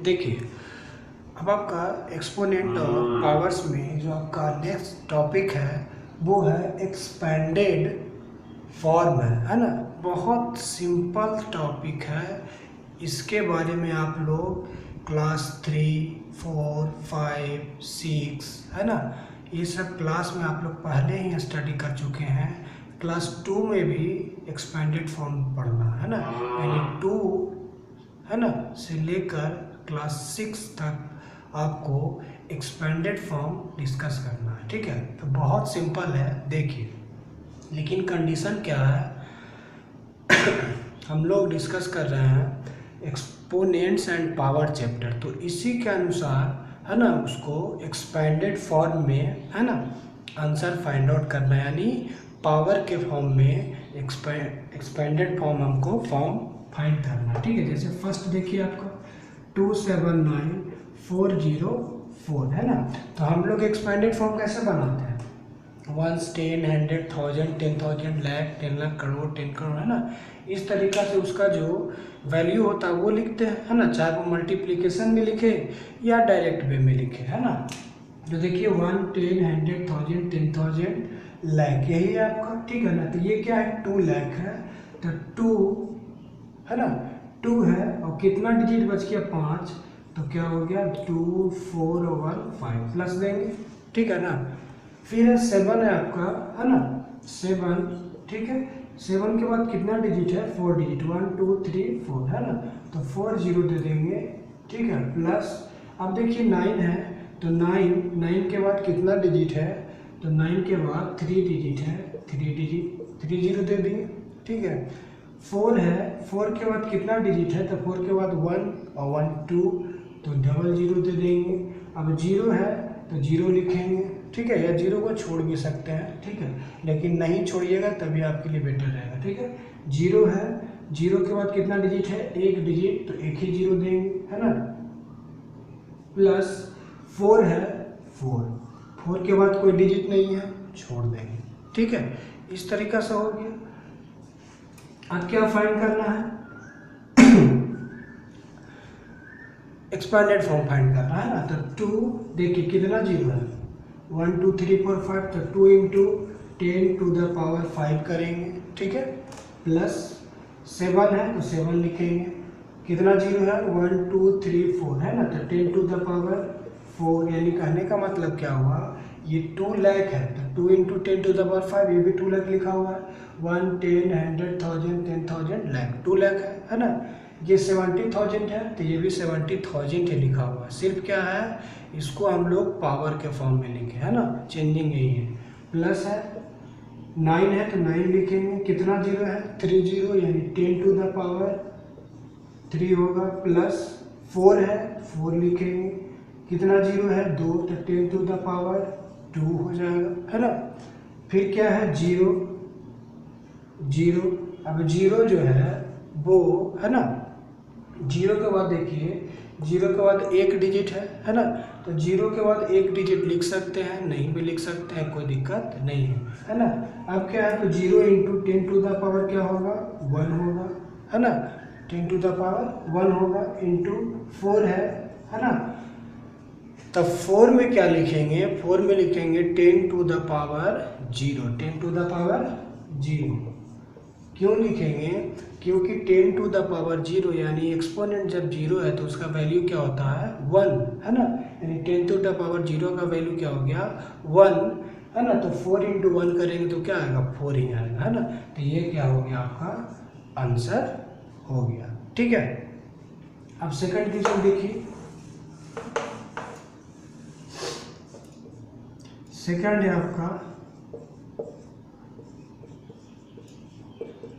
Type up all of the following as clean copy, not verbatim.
देखिए, अब आपका एक्सपोनेंट ऑफ पावर्स में जो आपका नेक्स्ट टॉपिक है वो है एक्सपेंडेड फॉर्म है ना। बहुत सिंपल टॉपिक है। इसके बारे में आप लोग क्लास 3, 4, 5, 6 है ना, ये सब क्लास में आप लोग पहले ही स्टडी कर चुके हैं। क्लास 2 में भी एक्सपेंडेड फॉर्म पढ़ना है ना, यानी 2 है ना से लेकर क्लास 6 तक आपको एक्सपेंडेड फॉर्म डिस्कस करना है। ठीक है, तो बहुत सिंपल है। देखिए, लेकिन कंडीशन क्या है, हम लोग डिस्कस कर रहे हैं एक्सपोनेंट्स एंड पावर चैप्टर, तो इसी के अनुसार है ना उसको एक्सपेंडेड फॉर्म में है ना आंसर फाइंड आउट करना है, यानी पावर के फॉर्म में एक्सपेंडेड फॉर्म हमको फॉर्म फाइंड करना है। ठीक है, जैसे फर्स्ट देखिए आपका 279404 है ना, तो हम लोग एक्सपेंडेड फॉर्म कैसे बनाते हैं, 1, 10, 100, 1000, 10,000, लाख, 10 लाख, करोड़, 10 करोड़ है ना। इस तरीका से उसका जो वैल्यू होता है वो लिखते हैं है ना, चाहे वो मल्टीप्लिकेशन में लिखे या डायरेक्ट वे में लिखे है ना। तो देखिए 1, 10, 100, 1000, 10,000, लाख, यही है आपका। ठीक है ना, तो ये क्या है, 2 लाख है, तो 2 है ना, 2 है और कितना डिजिट बच गया 5, तो क्या हो गया 2, 4, 1, 5 प्लस देंगे। ठीक है ना, फिर है 7 है आपका है ना, 7। ठीक है, 7 के बाद कितना डिजिट है, 4 डिजिट, 1, 2, 3, 4 है ना, तो 4 0 दे देंगे। ठीक है, प्लस अब देखिए 9 है, तो 9 के बाद कितना डिजिट है, तो 9 के बाद 3 डिजिट है, 3 डिजिट, 3 0 दे दिए। ठीक है, 4 है, 4 के बाद कितना डिजिट है, तो 4 के बाद 1 और 1 2, तो डबल 0 दे देंगे। अब 0 है तो 0 लिखेंगे। ठीक है, या 0 को छोड़ भी सकते हैं। ठीक है, लेकिन नहीं छोड़िएगा तभी आपके लिए बेटर रहेगा। ठीक है, 0 है, 0 के बाद कितना डिजिट है, 1 डिजिट, तो एक ही 0 देंगे है ना, प्लस 4 है, 4 के बाद कोई डिजिट नहीं है, छोड़ देंगे। ठीक है, इस तरीका से हो गया। अब क्या फाइंड करना है, एक्सपेंडेड फॉर्म फाइंड करना है ना, तो 2 देखिए कितना 0 है, 1 2 3 4 5, तो 2 इंटू 10 टू द पावर 5 करेंगे। ठीक है, प्लस 7 है तो 7 लिखेंगे, कितना 0 है, 1 2 3 4 है ना, तो 10 टू द पावर 4, यानी कहने का मतलब क्या हुआ, ये 2 लाख है, तो 2 इंटू 10 टू द पावर 5, ये भी 2 लाख लिखा हुआ है, 1 10 100 1000 10,000 लाख, 2 लाख है ना। ये 70,000 है, तो ये भी 70,000 ही लिखा हुआ है, सिर्फ क्या है इसको हम लोग पावर के फॉर्म में लिखे है ना, चेंजिंग यही है। प्लस है 9 है, तो 9 लिखेंगे, कितना 0 है, 3 0, यानी 10 टू द पावर 3 होगा, प्लस 4 है, 4 लिखेंगे, कितना 0 है, 2, तो 10 टू द पावर 2 हो जाएगा है ना। फिर क्या है 0 0, अब 0 जो है वो है ना, 0 के बाद देखिए 0 के बाद एक डिजिट है ना, तो 0 के बाद एक डिजिट लिख सकते हैं, नहीं भी लिख सकते हैं, कोई दिक्कत नहीं है ना। अब क्या है, तो 0 इंटू 10 टू द पावर क्या होगा, 1 होगा है ना, 10 टू द पावर 1 होगा, इंटू 4 है ना, तब 4 में क्या लिखेंगे, 4 में लिखेंगे 10 to the power 0, 10 to the power 0। क्यों लिखेंगे, क्योंकि 10 टू द पावर 0 यानी एक्सपोनेंट जब 0 है तो उसका वैल्यू क्या होता है 1 है ना, यानी 10 टू द पावर 0 का वैल्यू क्या हो गया 1 है ना, तो 4 इंटू 1 करेंगे तो क्या आएगा 4 ही आएगा है ना, तो ये क्या हो गया आपका आंसर हो गया। ठीक है, अब सेकंड क्वेश्चन देखिए, सेकंड है आपका,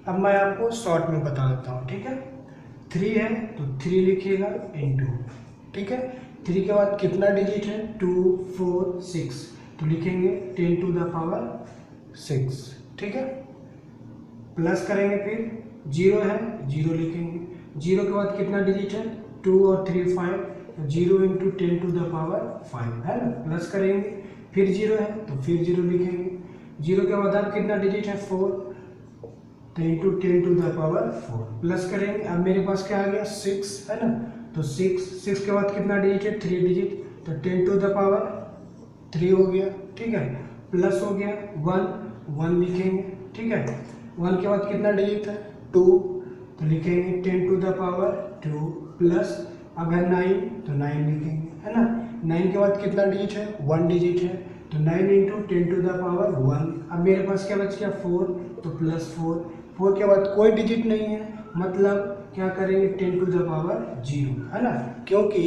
अब मैं आपको शॉर्ट में बता देता हूँ। ठीक है, 3 है तो 3 लिखिएगा इंटू, ठीक है, 3 के बाद कितना डिजिट है 2 4 6, तो लिखेंगे 10 टू द पावर 6। ठीक है, प्लस करेंगे, फिर 0 है 0 लिखेंगे, 0 के बाद कितना डिजिट है 2 और 3 5, तो 0 इंटू 10 टू द पावर 5 है ना, प्लस करेंगे, फिर 0 है तो फिर 0 लिखेंगे, 0 के बाद अब कितना डिजिट है 4, तो into 10 to the power 4 plus करेंगे। अब मेरे पास क्या आ गया 6 है ना, तो 6 के बाद कितना डिजिट है 3 डिजिट, तो 10 टू द पावर 3 हो गया, ठीक है, प्लस हो गया 1 लिखेंगे, ठीक है। 1 के बाद कितना डिजिट है 2, तो लिखेंगे 10 टू द पावर 2 प्लस अब है 9, तो 9 लिखेंगे, है ना। 9 के बाद कितना डिजिट है 1 डिजिट है, तो 9 इंटू 10 टू द पावर 1। अब मेरे पास क्या बच गया 4, तो प्लस 4 के बाद कोई डिजिट नहीं है, मतलब क्या करेंगे 10 टू द पावर 0, है ना, क्योंकि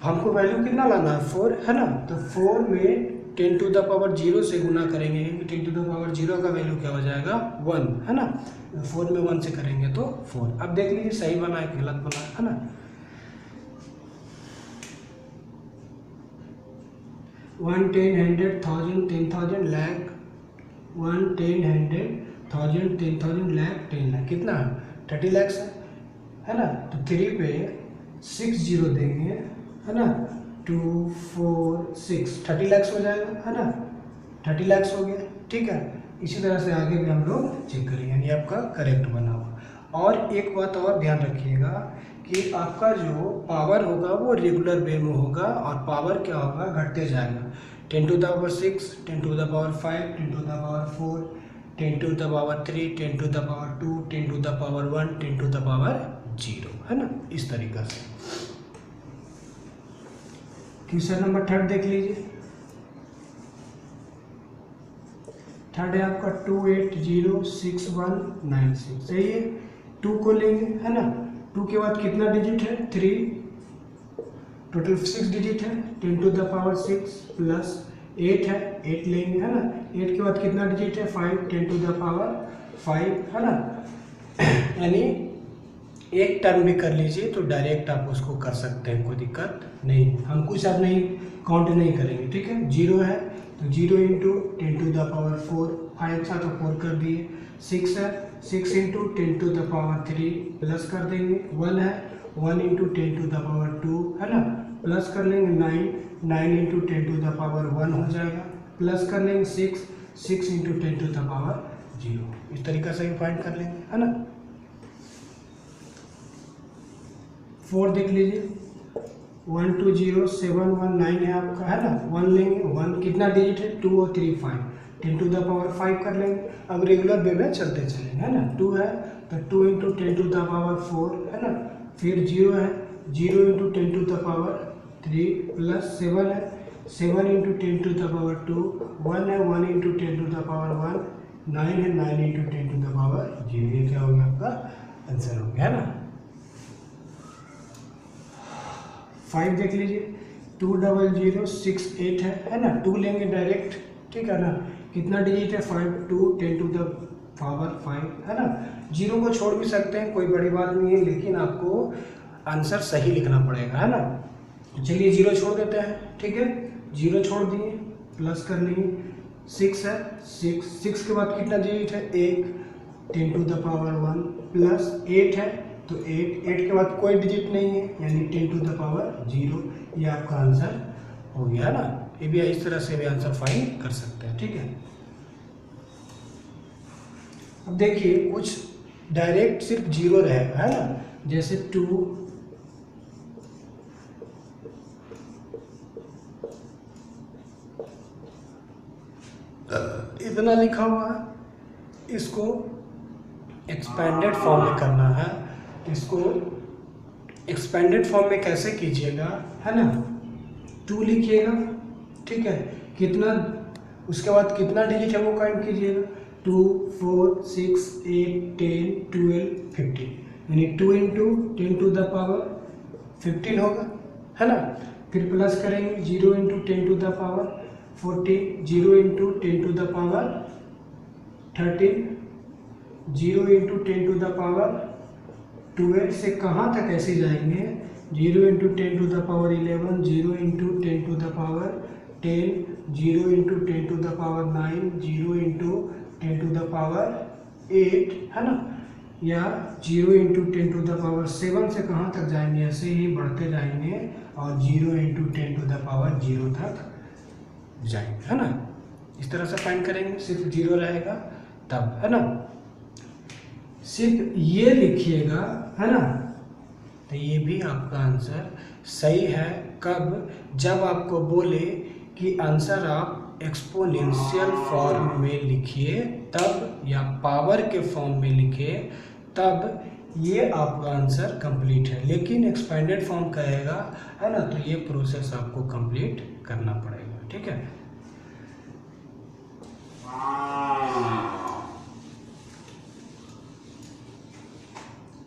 हमको वैल्यू कितना लाना है 4, है ना। तो 4 में 10 टू द पावर 0 से गुना करेंगे, 10 टू द पावर 0 का वैल्यू क्या हो जाएगा 1, है ना। 4 में 1 से करेंगे तो 4। अब देख लीजिए सही बना है गलत बना है ना। 1 10 100 1000 10,000 लाख, 1 10 100 1000 10,000 लाख 10 लाख, कितना 30 लाख है ना। तो 3 पे 6 जीरो देंगे, है ना, 2 4 6 30 लाख हो जाएगा, है ना, 30 लाख हो गया, ठीक है। इसी तरह से आगे भी हम लोग चेक करेंगे, यानी आपका करेक्ट बना हुआ। और एक बात और ध्यान रखिएगा कि आपका जो पावर होगा वो रेगुलर वे में होगा और पावर क्या होगा घटते जाएगा। 10 to the power 6, 10 to the power 5, 10 to the power 4, 10 to the power 3, 10 to the power 2, 10 to the power 1, 10 to the power 0, है ना, इस तरीका से। क्वेश्चन नंबर 3 देख लीजिए। थर्ड है आपका 2806196, सही है। 2 को लेंगे, है ना, 2 के बाद कितना डिजिट है 3, टोटल 6 डिजिट है, 10 टू द पावर 6 प्लस 8 है, 8 लेंगे, है ना। 8 के बाद कितना डिजिट है 5, 10 टू द पावर 5, है ना। यानी एक टर्म भी कर लीजिए तो डायरेक्ट आप उसको कर सकते हैं, कोई दिक्कत नहीं। हम कुछ अब नहीं काउंट नहीं करेंगे, ठीक है। 0 है तो 0 इंटू 10 टू द पावर 4, 5 था तो 4 कर दिए। 6 है, 6 into 10 to the power 3 plus कर देंगे। 1 है, 1 इंटू 10 टू द पावर 2, है ना, प्लस कर लेंगे 9 इंटू 10 टू द पावर 1 हो जाएगा, प्लस कर लेंगे 6 इंटू 10 टू द पावर 0। इस तरीका से भी फाइंड कर लेंगे, है ना। 4 देख लीजिए, 120719 है आपका, है ना। 1 लेंगे, 1 कितना डिजिट है 2 और 3 5, 10 टू द पावर 5 कर लेंगे। अब रेगुलर वे में चलते चलेंगे, है ना। 2 है तो 2 इंटू 10 टू द पावर 4, है ना। फिर 0 है, 0 into 10 to the power 3 plus 7 है, 7 इंटू 10 टू द पावर 2, 1 है, 1 इंटू 10 टू द पावर 1, 9 है, 9 इंटू 10 टू द पावर 0। ये क्या हो गया आपका आंसर हो गया, है ना। 5 देख लीजिए, 20068 है ना। 2 लेंगे डायरेक्ट, ठीक है ना। कितना डिजिट है 5, 2 10 टू द पावर 5, है ना। 0 को छोड़ भी सकते हैं, कोई बड़ी बात नहीं है, लेकिन आपको आंसर सही लिखना पड़ेगा, है ना। चलिए 0 छोड़ देते हैं, ठीक है। 0 छोड़ दिए, प्लस कर लिए। 6 है, 6 के बाद कितना डिजिट है 1, 10 टू द पावर 1 प्लस 8 है तो 8 के बाद कोई डिजिट नहीं है, यानी 10 टू द पावर 0। ये आपका आंसर हो गया, है ना। ये भी इस तरह से भी आंसर फाइंड कर सकते हैं, ठीक है। अब देखिए कुछ डायरेक्ट सिर्फ 0 रहेगा, है ना, जैसे 2 इतना लिखा हुआ है, इसको एक्सपेंडेड फॉर्म में करना है। इसको एक्सपेंडेड फॉर्म में कैसे कीजिएगा, है ना। 2 लिखिएगा, ठीक है, कितना, उसके बाद कितना डिजिट है वो काउंट कीजिएगा। 2 4 6 8 10 12 15, यानी 2 इंटू 10 टू द पावर 15 होगा, है ना। फिर प्लस करेंगे 0 into 10 to the power 40, 0 into 10 to the power 13, 0 into 10 to the power 12 से कहाँ तक ऐसे जाएंगे, 0 into 10 to the power 11, 0 into 10 to the power 10, 0 into 10 to the power 9, 0 into 10 to the power 8, है ना, या 0 इंटू 10 टू द पावर 7 से कहाँ तक जाएंगे, ऐसे ही बढ़ते जाएंगे और 0 इंटू 10 टू द पावर 0 तक जाएंगे, है ना। इस तरह से फाइंड करेंगे, सिर्फ 0 रहेगा तब, है ना। सिर्फ ये लिखिएगा, है ना, तो ये भी आपका आंसर सही है। कब? जब आपको बोले कि आंसर आप एक्सपोनेंशियल फॉर्म में लिखिए तब, या पावर के फॉर्म में लिखिए तब ये आपका आंसर कंप्लीट है। लेकिन एक्सपेंडेड फॉर्म कहेगा, है ना, तो ये प्रोसेस आपको कंप्लीट करना पड़ेगा। ठीक है।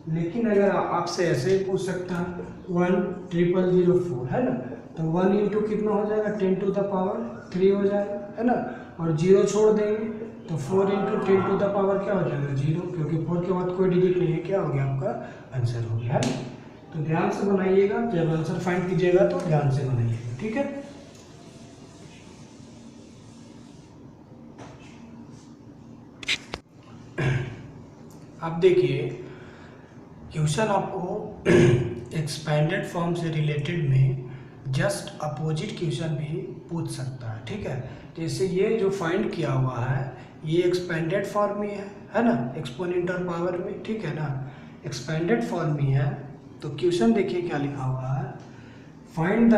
लेकिन अगर आपसे ऐसे ही पूछ सकता है 1,004, है ना, तो 1 इंटू कितना हो जाएगा, 10 टू द पावर 3 हो जाएगा, है ना, और 0 छोड़ देंगे तो 4 इंटू 10 टू द पावर क्या हो जाएगा, 0, क्योंकि 4 के बाद कोई डिजिट नहीं है, क्या हो गया आपका आंसर हो गया, है ना। तो ध्यान से बनाइएगा, जब आंसर फाइंड कीजिएगा तो ध्यान से बनाइएगा। ठीक है। अब देखिए क्वेश्चन आपको एक्सपेंडेड फॉर्म से रिलेटेड में जस्ट अपोजिट क्वेश्चन भी पूछ सकता है। ठीक है। जैसे ये जो फाइंड किया हुआ है ये एक्सपेंडेड फॉर्म में है ना, एक्सपोनेंट और पावर में। ठीक है ना, एक्सपेंडेड फॉर्म में है। तो क्वेश्चन देखिए क्या लिखा हुआ है, फाइंड द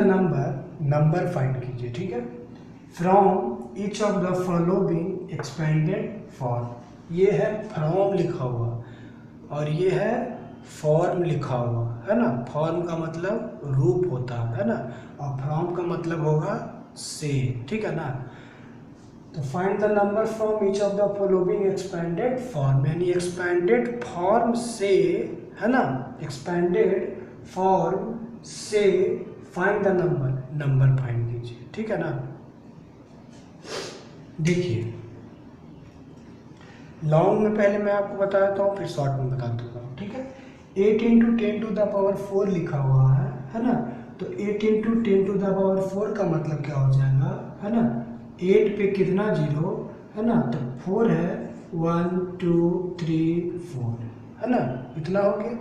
नंबर फाइंड कीजिए। ठीक है, from each of the following expanded form. ये है फ्रॉम लिखा हुआ और ये है फॉर्म लिखा हुआ, है ना। फॉर्म का मतलब रूप होता है ना, और फ्रॉम का मतलब होगा से। ठीक है ना। तो find the number from each of the following expanded form, यानी एक्सपेंडेड फॉर्म से, है ना, एक्सपेंडेड फॉर्म से फाइंड द नंबर फाइंड कीजिए। ठीक है ना। देखिए लॉन्ग में पहले मैं आपको बता देता हूँ, फिर शॉर्ट में बता देता हूँ। ठीक है। 8 इंटू 10 टू द पावर 4 लिखा हुआ है ना। तो 8 इंटू 10 टू द पावर 4 का मतलब क्या हो जाएगा, है ना, 8 पे कितना जीरो, है ना, तो 4 है, 1 2 3 4, है ना, इतना हो गया।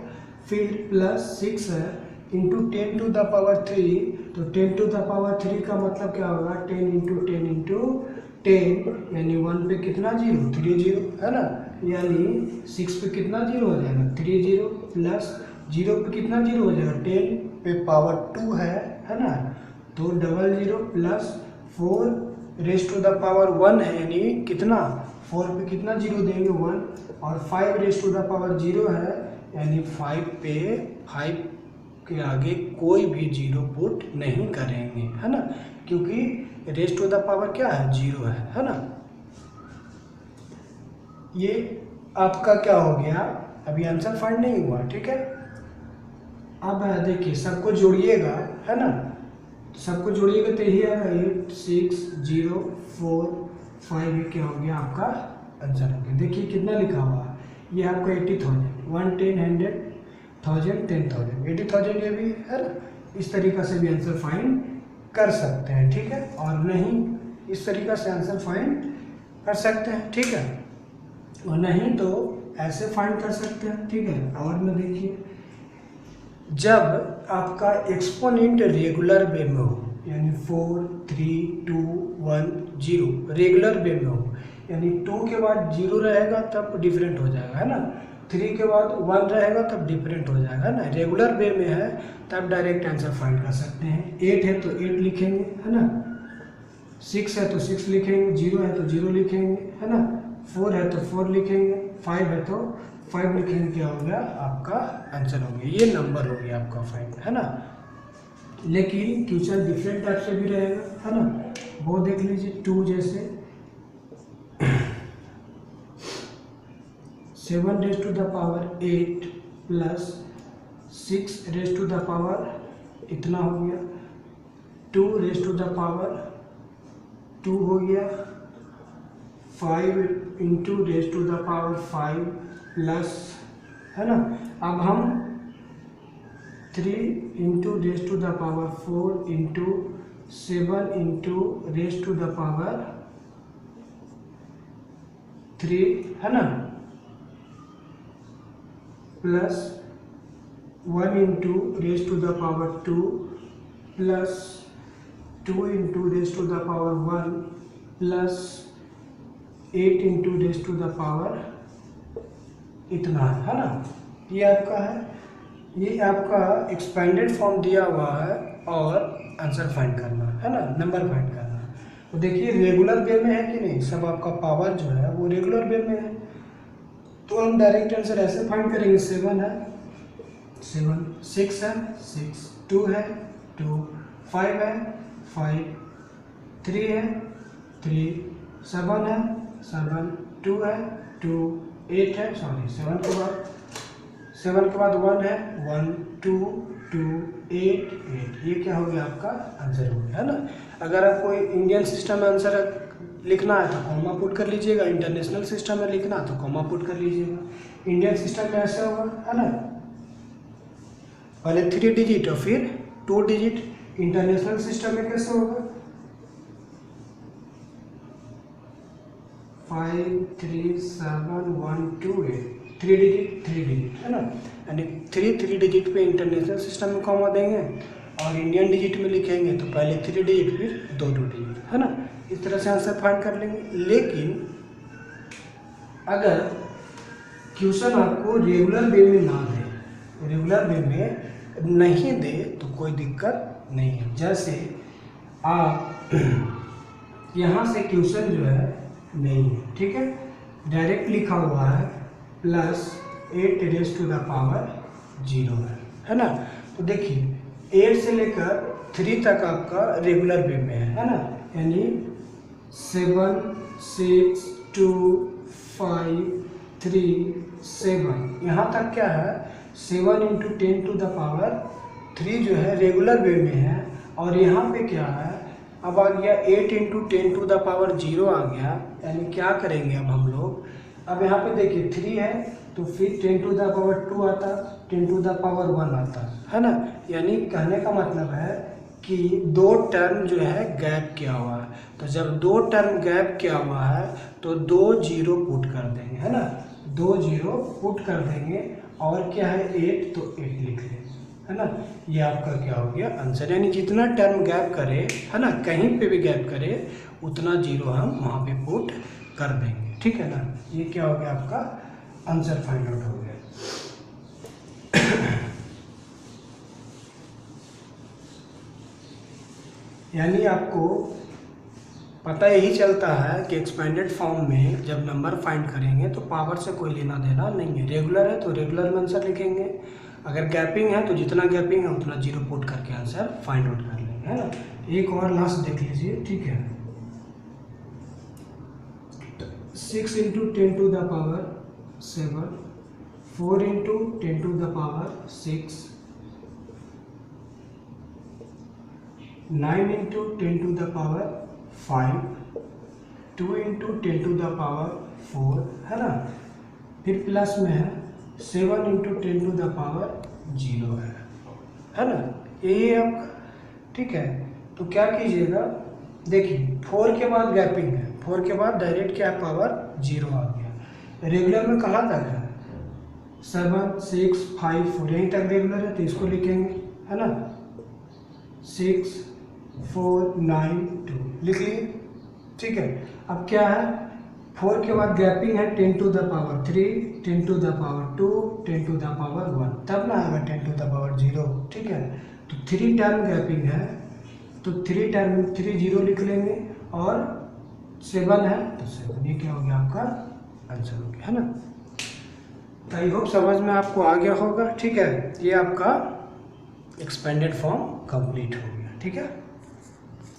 फिर प्लस 6 है इंटू 10 टू द पावर 3, तो 10 टू द पावर 3 का मतलब क्या होगा, 10 इंटू 10 इंटू 10, यानी 1 पे कितना जीरो, 3 जीरो, है ना, यानी 6 पे कितना जीरो हो जाएगा, 3 जीरो, प्लस 0 पे कितना जीरो हो जाएगा, 10 पे पावर 2 है ना, तो double zero, plus 4 raise to the power 1 है, यानी कितना, 4 पे कितना जीरो देंगे, 1, और 5 रेस टू द पावर 0 है, यानी 5 पे 5 के आगे कोई भी जीरो पुट नहीं करेंगे, है ना, क्योंकि रेस टू द पावर क्या है, 0 है ना। ये आपका क्या हो गया, अभी आंसर फाइंड नहीं हुआ। ठीक है। अब देखिए सबको जोड़िएगा, है ना, सबको जोड़िएगा तो यही आएगा 8 6 0 4 5, ये क्या हो गया आपका आंसर हो गया। देखिए कितना लिखा हुआ है, ये आपका 80,000, 1 10 100 1000 10,000 80,000, ये भी है ना। इस तरीक़ा से भी आंसर फाइंड कर सकते हैं। ठीक है। और नहीं इस तरीक़ा से आंसर फाइंड कर सकते हैं। ठीक है। और नहीं तो ऐसे फाइंड कर सकते हैं। ठीक है। और में देखिए जब आपका एक्सपोनेंट रेगुलर वे में हो, यानी 4 3 2 1 0 रेगुलर वे में हो, यानी 2 के बाद 0 रहेगा तब डिफरेंट हो जाएगा, है ना, 3 के बाद 1 रहेगा तब डिफरेंट हो जाएगा, है ना। रेगुलर वे में है तब डायरेक्ट आंसर फाइंड कर सकते हैं। 8 है तो 8 लिखेंगे, है ना, 6 है तो 6 लिखेंगे, 0 है तो 0 लिखेंगे, है ना, 4 है तो 4 लिखेंगे, 5 है तो 5 लिखेंगे, क्या हो गया आपका आंसर हो गया। ये नंबर हो गया आपका फाइंड, है ना। लेकिन क्वेश्चन डिफरेंट टाइप से भी रहेगा, है ना, वो देख लीजिए 2 जैसे 7 raise to the power 8 plus 6 raise to the power इतना हो गया, 2 रेज टू द पावर 2 हो गया, 5 into raise to the power 5 plus, है ना। अब हम 3 into raise to the power 4 into 7 into raise to the power 3, है ना, plus 1 into raise to the power 2 plus 2 into raise to the power 1 plus 8 into raise to the power इतना है ना। ये आपका है, ये आपका एक्सपेंडेड फॉर्म दिया हुआ है और आंसर फाइंड करना है ना, नंबर फाइंड करना। तो देखिए रेगुलर वे में है कि नहीं, सब आपका पावर जो है वो रेगुलर वे में है, तो हम डायरेक्ट आंसर ऐसे फाइंड करेंगे। 7 है 7, 6 है 6, 2 है 2, 5 है 5, 3 है 3, 7 है 7, 2 है 2, 8 है, सॉरी 7 के बाद 1 है 1, 2 2, 8 8, ये क्या हो गया आपका आंसर हो गया है ना। अगर आप कोई इंडियन सिस्टम में आंसर लिखना है तो कॉमा पुट कर लीजिएगा, इंटरनेशनल सिस्टम में लिखना है तो कॉमा पुट कर लीजिएगा। इंडियन सिस्टम में ऐसा होगा है ना, पहले 3 डिजिट और फिर 2 डिजिट। इंटरनेशनल सिस्टम में कैसे होगा 5 3 7 1 2 8, 3 डिजिट है ना, यानी 3 डिजिट पे इंटरनेशनल सिस्टम में कॉमा देंगे और इंडियन डिजिट में लिखेंगे तो पहले 3 डिजिट फिर 2 डिजिट है ना। इस तरह से आंसर फाइंड कर लेंगे। लेकिन अगर क्वेश्चन आपको रेगुलर वे में ना दे, रेगुलर वे में नहीं दे तो कोई दिक्कत नहीं है। जैसे आप यहाँ से क्वेश्चन जो है नहीं है, ठीक है, डायरेक्ट लिखा हुआ है +8 रेज़ टू द पावर 0 है ना। तो देखिए 8 से लेकर 3 तक आपका रेगुलर वे में है ना, यानी 7 6 2 5 3 7, यहाँ तक क्या है 7 × 10 टू द पावर 3 जो है रेगुलर वे में है। और यहाँ पे क्या है, अब आ गया 8 × 10 टू द पावर 0 आ गया, यानी क्या करेंगे अब हम लोग, अब यहाँ पे देखिए 3 है तो फिर 10 टू द पावर 2 आता, 10 टू द पावर 1 आता है ना। यानी कहने का मतलब है कि 2 टर्म जो है गैप किया हुआ है, तो जब 2 टर्म गैप किया हुआ है तो 2 0 पुट कर देंगे है ना, 2 0 पुट कर देंगे और क्या है 8, तो 8 लिख लेंगे है ना। ये आपका क्या हो गया आंसर, यानी जितना टर्म गैप करे है ना, कहीं पे भी गैप करे उतना 0 हम वहाँ पे पुट कर देंगे, ठीक है ना। ये क्या हो गया आपका आंसर फाइंड आउट हो गया। यानी आपको पता यही चलता है कि एक्सपेंडेड फॉर्म में जब नंबर फाइंड करेंगे तो पावर से कोई लेना देना नहीं है। रेगुलर है तो रेगुलर में आंसर लिखेंगे, अगर गैपिंग है तो जितना गैपिंग है उतना 0 पुट करके आंसर फाइंड आउट कर लेंगे है ना। एक और लास्ट देख लीजिए, ठीक है, 6 × 10 to the power 7, 4 × 10 to the power 6, 9 × 10 to the power 5, 2 × 10 to the power 4 है ना। फिर प्लस में है 7 × 10 टू द पावर 0 है ना, यही है आपका, ठीक है। तो क्या कीजिएगा, देखिए 4 के बाद गैपिंग है, 4 के बाद डायरेक्ट क्या पावर 0 आ गया। रेगुलर में कहाँ तक है 7 6 5 4, यहीं तक रेगुलर है तो इसको लिखेंगे है ना, 6 4 9 2 लिख लिए, ठीक है। अब क्या है 4 के बाद गैपिंग है 10 to the power 3, 10 to the power 2, 10 to the power 1, तब ना आएगा 10 टू द पावर 0, ठीक है। तो 3 टर्म गैपिंग है तो 3 टर्म 3 0 लिख लेंगे और 7 है तो 7, ये क्या हो गया आपका आंसर हो गया है ना। तो आई होप समझ में आपको आ गया होगा, ठीक है। ये आपका एक्सपेंडेड फॉर्म कंप्लीट हो गया, ठीक है।